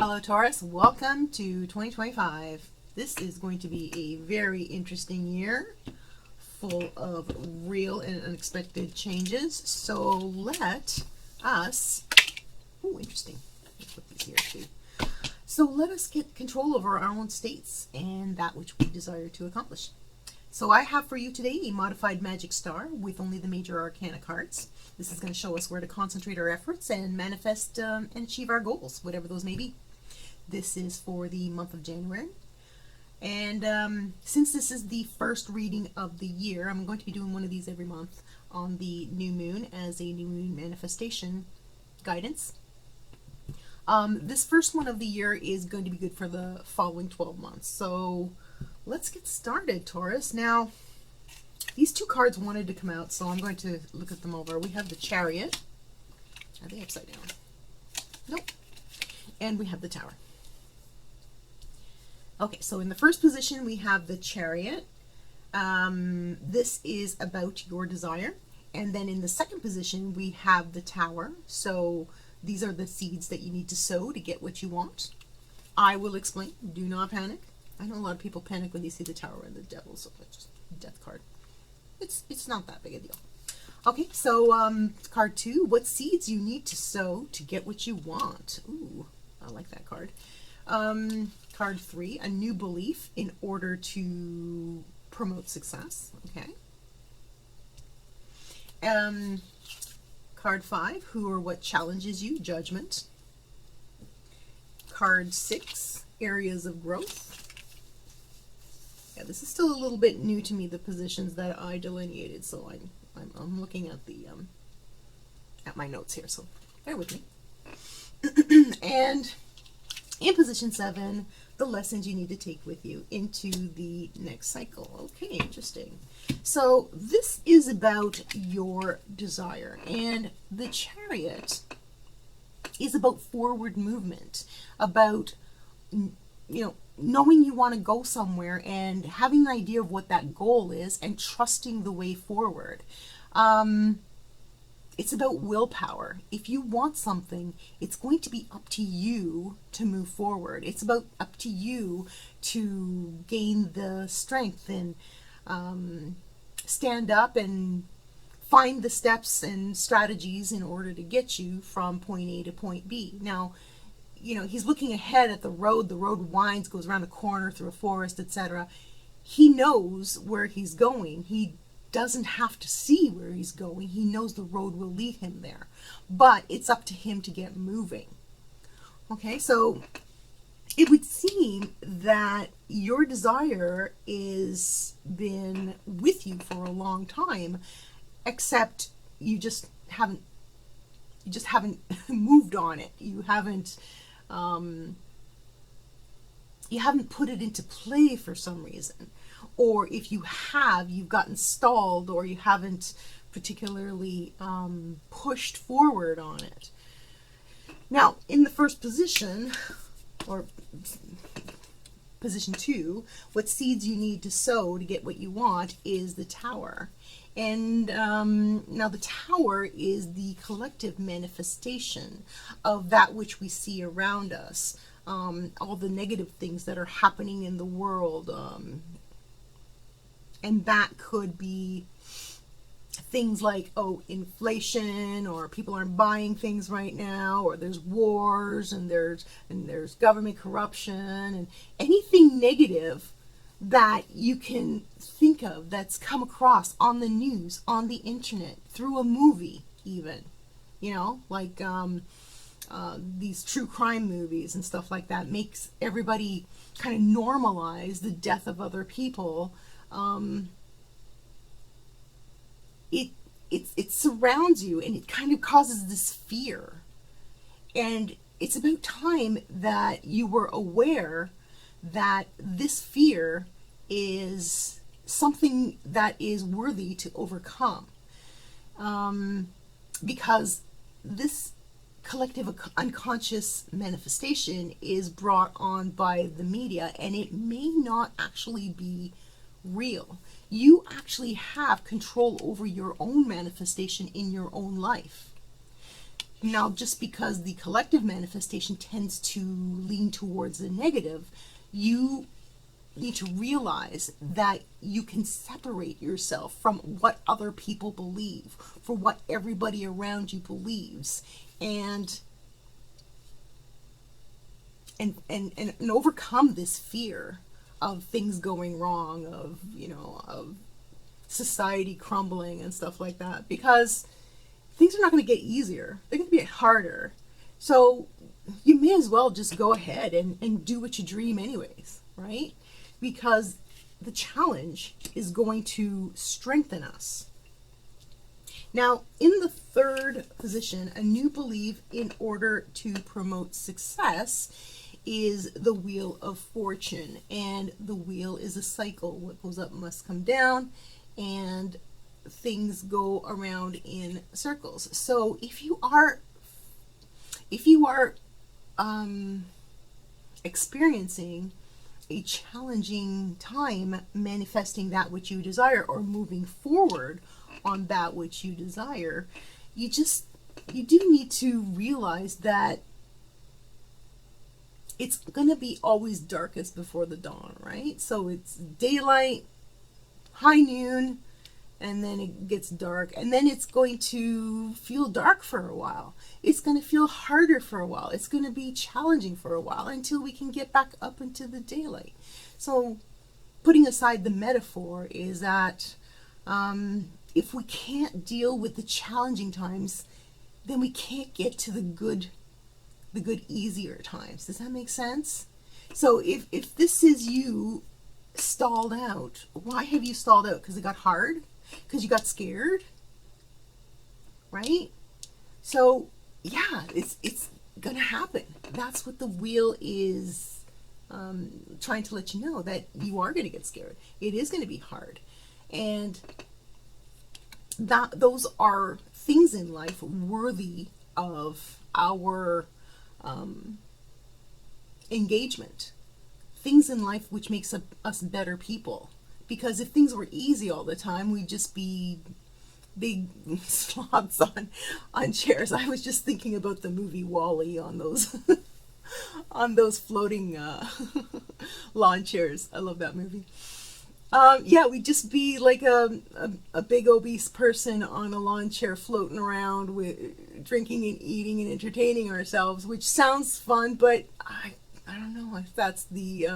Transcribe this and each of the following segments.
Hello Taurus, welcome to 2025. This is going to be a very interesting year, full of real and unexpected changes. So let us, interesting, let's put these here too. So let us get control over our own states and that which we desire to accomplish. So I have for you today a modified magic star with only the major arcana cards. This is going to show us where to concentrate our efforts and manifest and achieve our goals, whatever those may be. This is for the month of January. And since this is the first reading of the year, I'm going to be doing one of these every month on the new moon as a new moon manifestation guidance. This first one of the year is going to be good for the following 12 months. So let's get started, Taurus. Now, these two cards wanted to come out, so I'm going to look at them over. We have the Chariot. Are they upside down? Nope. And we have the Tower. Okay, so in the first position, we have the Chariot. This is about your desire. And then in the second position, we have the Tower. So these are the seeds that you need to sow to get what you want. I will explain. Do not panic. I know a lot of people panic when they see the Tower and the Devil, so it's just a death card. It's not that big a deal. Okay, so card 2, what seeds you need to sow to get what you want. Ooh, I like that card. Card 3, a new belief in order to promote success. Okay. Card 5, who or what challenges you, judgment. Card 6, areas of growth. Yeah, this is still a little bit new to me, the positions that I delineated, so I'm looking at the at my notes here, so bear with me. And in position 7, the lessons you need to take with you into the next cycle. Okay, interesting. So this is about your desire, and the Chariot is about forward movement, about, knowing you want to go somewhere and having an idea of what that goal is and trusting the way forward. It's about willpower. If you want something, it's going to be up to you to move forward. It's about up to you to gain the strength and stand up and find the steps and strategies in order to get you from point A to point B. Now, he's looking ahead at the road. The road winds, goes around a corner, through a forest, etc. He knows where he's going. He doesn't have to see where he's going. He knows the road will lead him there. But it's up to him to get moving. Okay, so it would seem that your desire is been with you for a long time, except you just haven't moved on it. You haven't put it into play for some reason. Or if you have, you've gotten stalled, or you haven't particularly pushed forward on it. Now, in the first position, or position 2, what seeds you need to sow to get what you want is the Tower. And now the Tower is the collective manifestation of that which we see around us, all the negative things that are happening in the world, and that could be things like, inflation, or people aren't buying things right now, or there's wars, and there's government corruption, and anything negative that you can think of that's come across on the news, on the internet, through a movie even, like these true crime movies and stuff like that, makes everybody kind of normalize the death of other people. It surrounds you, and it kind of causes this fear. And it's about time that you were aware that this fear is something that is worthy to overcome. Because this collective unconscious manifestation is brought on by the media, and it may not actually be real. You actually have control over your own manifestation in your own life. Now, just because the collective manifestation tends to lean towards the negative, you need to realize that you can separate yourself from what other people believe, for what everybody around you believes, and overcome this fear of things going wrong, of, of society crumbling and stuff like that, because things are not going to get easier. They're going to get harder. So you may as well just go ahead and do what you dream anyways, right? Because the challenge is going to strengthen us. Now, in the third position, a new belief in order to promote success is the Wheel of Fortune. And the wheel is a cycle. What goes up must come down, and things go around in circles. So if you are experiencing a challenging time manifesting that which you desire, or moving forward on that which you desire, you do need to realize that it's going to be always darkest before the dawn, right? So it's daylight, high noon, and then it gets dark, and then it's going to feel dark for a while. It's going to feel harder for a while. It's going to be challenging for a while until we can get back up into the daylight. So putting aside the metaphor is that if we can't deal with the challenging times, then we can't get to the good easier times. Does that make sense? So if this is you stalled out, why have you stalled out? Because it got hard? Because you got scared? Right? So yeah, it's gonna happen. That's what the wheel is trying to let you know, that you are going to get scared. It is going to be hard. And those are things in life worthy of our engagement. Things in life which makes us better people. Because if things were easy all the time, we'd just be big sloths on chairs. I was just thinking about the movie WALL-E on those on those floating lawn chairs. I love that movie. Yeah, we'd just be like a big obese person on a lawn chair floating around with drinking and eating and entertaining ourselves, which sounds fun, but I don't know if that's the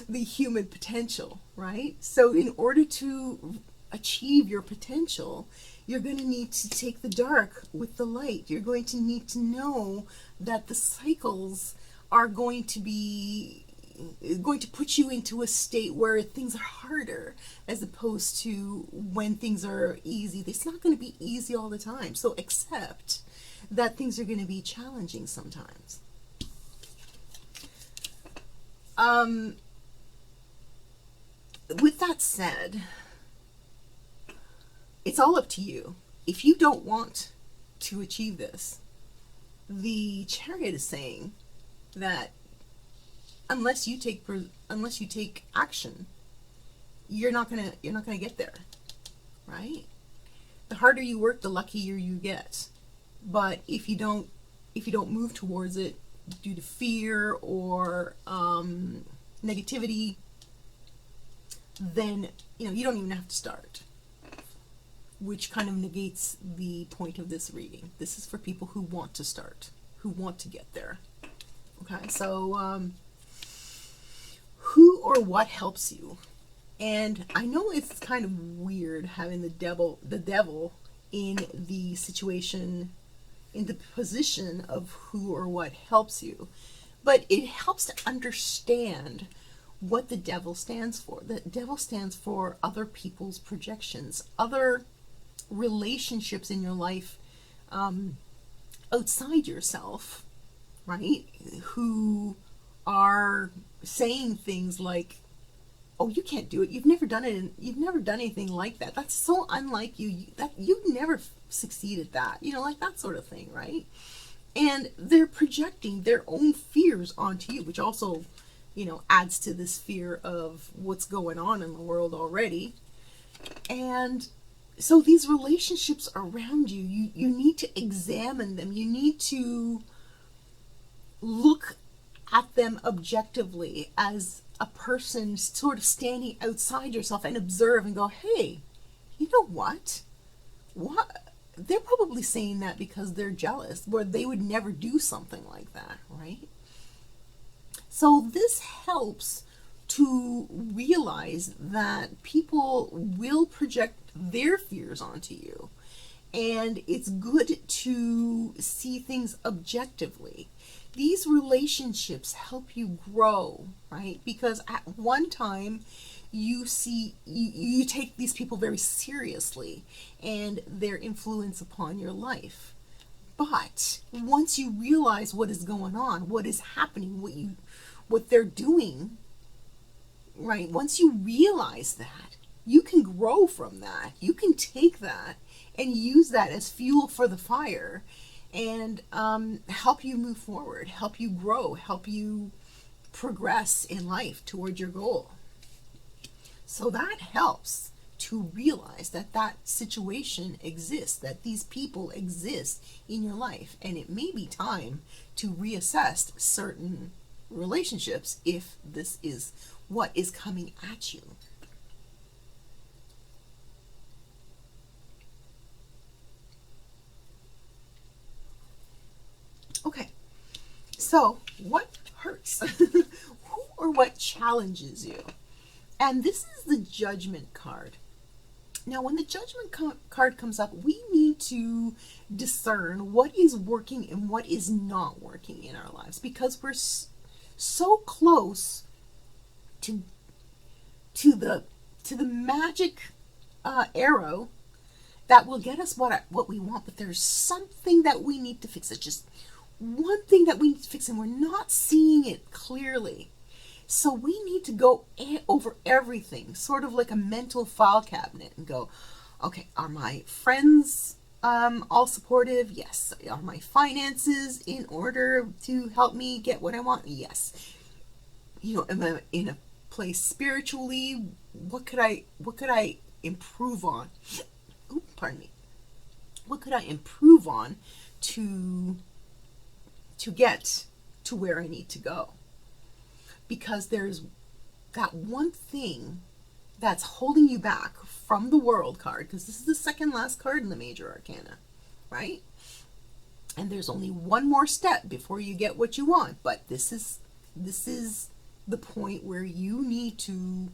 human potential, right? So in order to achieve your potential, you're going to need to take the dark with the light. You're going to need to know that the cycles are going to put you into a state where things are harder, as opposed to when things are easy. It's not going to be easy all the time. So accept that things are going to be challenging sometimes. With that said, it's all up to you. If you don't want to achieve this, the Chariot is saying that unless you take action, you're not gonna get there, right? The harder you work, the luckier you get. But if you don't move towards it due to fear or negativity, then you don't even have to start. Which kind of negates the point of this reading. This is for people who want to start, who want to get there. Okay, so who or what helps you? And I know it's kind of weird having the devil in the situation, in the position of who or what helps you, but it helps to understand what the devil stands for. The devil stands for other people's projections, other relationships in your life outside yourself, right? Who are saying things like, "Oh, you can't do it. You've never done it, and you've never done anything like that. That's so unlike you. That you've never succeeded that." Like that sort of thing, right? And they're projecting their own fears onto you, which also, adds to this fear of what's going on in the world already. And So these relationships around you, you need to examine them. You need to look at them objectively as a person sort of standing outside yourself and observe and go, hey, you know what? What? They're probably saying that because they're jealous, where they would never do something like that, right? So this helps to realize that people will project their fears onto you. And it's good to see things objectively. These relationships help you grow, right? Because at one time you take these people very seriously and their influence upon your life. But once you realize what is going on, what is happening, what they're doing, right? Once you realize that, you can grow from that. You can take that and use that as fuel for the fire and help you move forward, help you grow, help you progress in life toward your goal. So that helps to realize that that situation exists, that these people exist in your life, and it may be time to reassess certain relationships if this is what is coming at you. Okay, so what hurts? Who or what challenges you? And this is the Judgment card. Now, when the Judgment card comes up, we need to discern what is working and what is not working in our lives, because we're so close to the magic arrow that will get us what we want, but there's something that we need to fix. It's just one thing that we need to fix, and we're not seeing it clearly. So we need to go over everything, sort of like a mental file cabinet, and go, okay, are my friends all supportive? Yes. Are my finances in order to help me get what I want? Yes. Am I in a place spiritually? What could I improve on? Oops, pardon me. What could I improve on to get to where I need to go? Because there's that one thing that's holding you back from the World card, because this is the second last card in the Major Arcana, right? And there's only one more step before you get what you want, but this is the point where you need to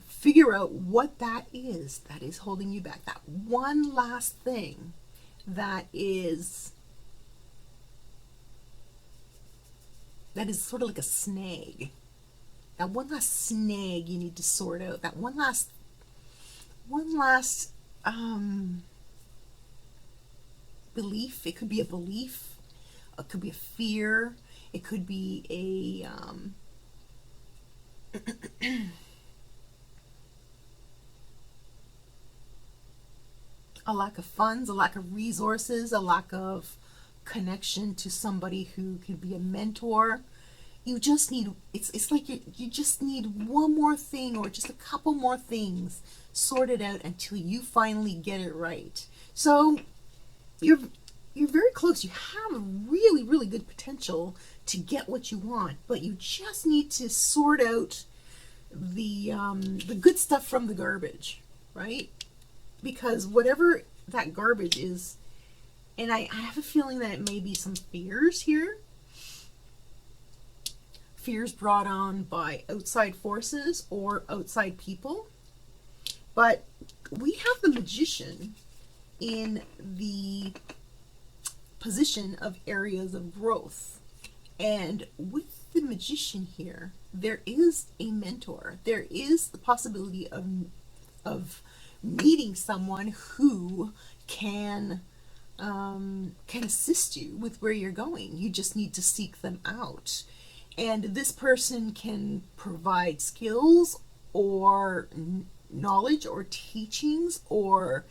figure out what that is holding you back. That one last thing that is sort of like a snag. That one last snag you need to sort out. That one last belief. It could be a belief. It could be a fear. It could be a lack of funds, a lack of resources, a lack of connection to somebody who can be a mentor. You just need, it's like you just need one more thing, or just a couple more things sorted out until you finally get it right. So you're very close. You have really, really good potential to get what you want, but you just need to sort out the good stuff from the garbage, right? Because whatever that garbage is, and I have a feeling that it may be some fears here. Fears brought on by outside forces or outside people. But we have the Magician in the position of areas of growth. And with the Magician here, there is a mentor. There is the possibility of meeting someone who can assist you with where you're going. You just need to seek them out. And this person can provide skills or knowledge or teachings or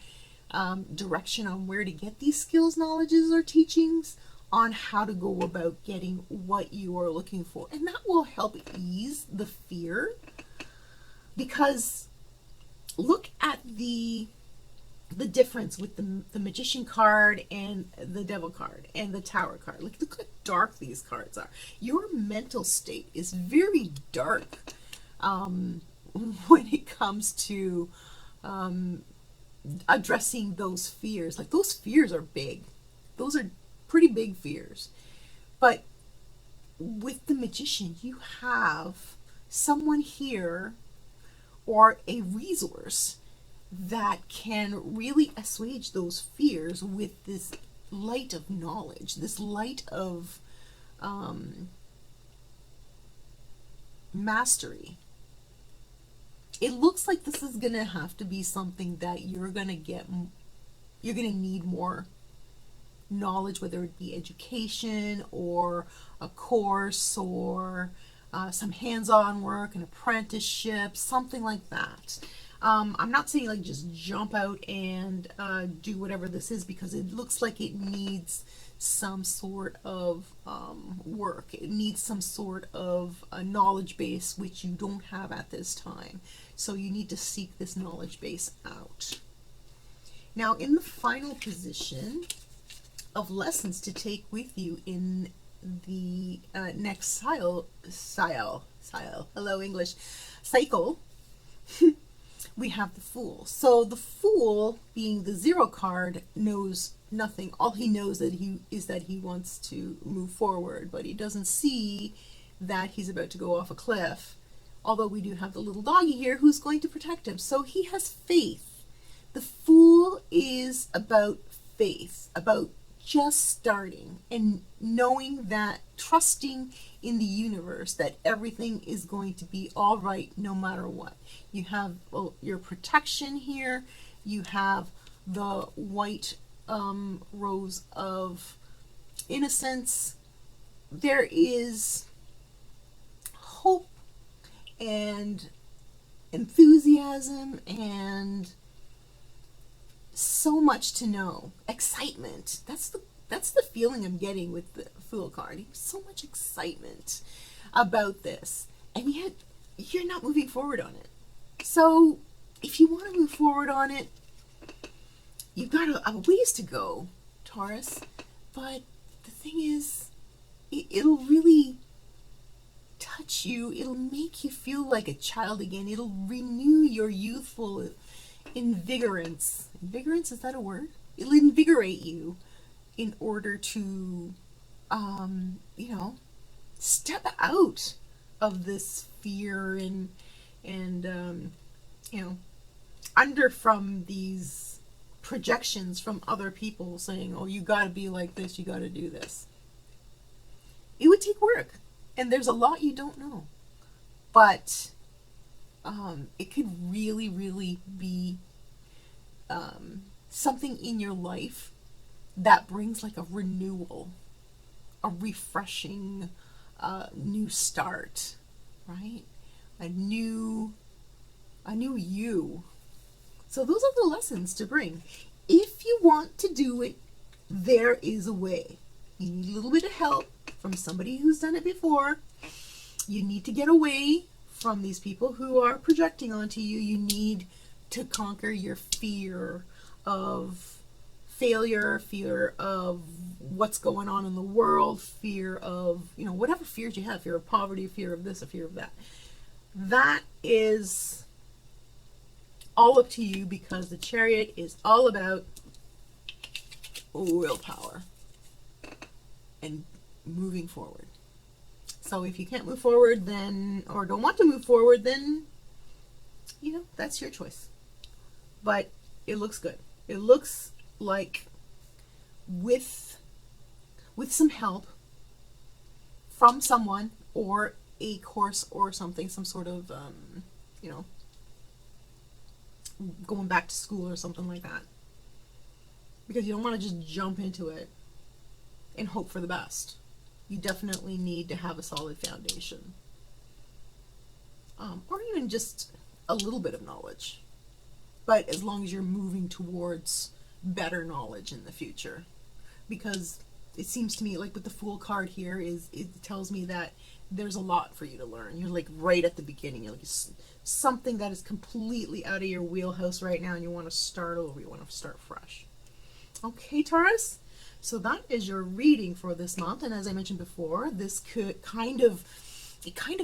direction on where to get these skills, knowledges, or teachings on how to go about getting what you are looking for. And that will help ease the fear, because look at the the difference with the magician card and the devil card and the tower card. Like, look how dark these cards are. Your mental state is very dark when it comes to addressing those fears. Like, those fears are big. Those are pretty big fears. But with the magician, you have someone here or a resource that can really assuage those fears with this light of knowledge, this light of mastery. It looks like this is going to have to be something that you're going to need more knowledge, whether it be education or a course or some hands-on work, an apprenticeship, something like that. I'm not saying like just jump out and do whatever this is, because it looks like it needs some sort of work. It needs some sort of a knowledge base, which you don't have at this time. So you need to seek this knowledge base out. Now, in the final position of lessons to take with you in the next hello English, cycle, we have the Fool. So the Fool, being the 0 card, knows nothing. All he knows is that he wants to move forward, but he doesn't see that he's about to go off a cliff. Although we do have the little doggy here who's going to protect him. So he has faith. The Fool is about faith, about just starting and knowing that, trusting in the universe that everything is going to be all right no matter what. You have your protection here. You have the white rose of innocence. There is hope and enthusiasm and so much to know. Excitement. That's the feeling I'm getting with the Fool card. So much excitement about this, and yet you're not moving forward on it. So if you want to move forward on it, you've got a ways to go, Taurus. But the thing is, it'll really touch you. It'll make you feel like a child again. It'll renew your youthful invigorance. Invigorance, is that a word? It'll invigorate you in order to, step out of this fear and under from these projections from other people saying, oh, you got to be like this, you got to do this. It would take work, and there's a lot you don't know, but it could really, really be something in your life that brings like a renewal, a refreshing new start, right? A new you. So those are the lessons to bring. If you want to do it, there is a way. You need a little bit of help from somebody who's done it before. You need to get away from these people who are projecting onto you. You need to conquer your fear of failure, fear of what's going on in the world, fear of, whatever fears you have, fear of poverty, fear of this, a fear of that. That is all up to you, because the Chariot is all about willpower and moving forward. So if you can't move forward then, or don't want to move forward, then, that's your choice. But it looks good. It looks like with some help from someone or a course or something, some sort of, going back to school or something like that. Because you don't want to just jump into it and hope for the best. You definitely need to have a solid foundation. Or even just a little bit of knowledge. But as long as you're moving towards better knowledge in the future. Because it seems to me like with the Fool card here is it tells me that there's a lot for you to learn. You're like right at the beginning. You're like something that is completely out of your wheelhouse right now, and you want to start over. You want to start fresh. Okay, Taurus. So that is your reading for this month, and as I mentioned before, this could kind of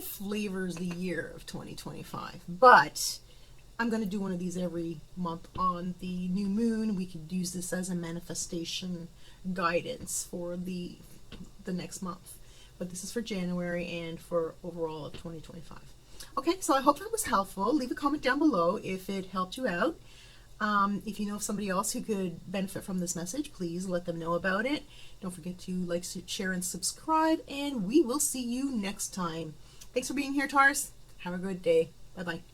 flavors the year of 2025. But I'm going to do one of these every month on the new moon. We could use this as a manifestation guidance for the next month. But this is for January and for overall of 2025. Okay, so I hope that was helpful. Leave a comment down below if it helped you out. If you know of somebody else who could benefit from this message, please let them know about it. Don't forget to like, share, and subscribe, and we will see you next time. Thanks for being here, Taurus. Have a good day. Bye-bye.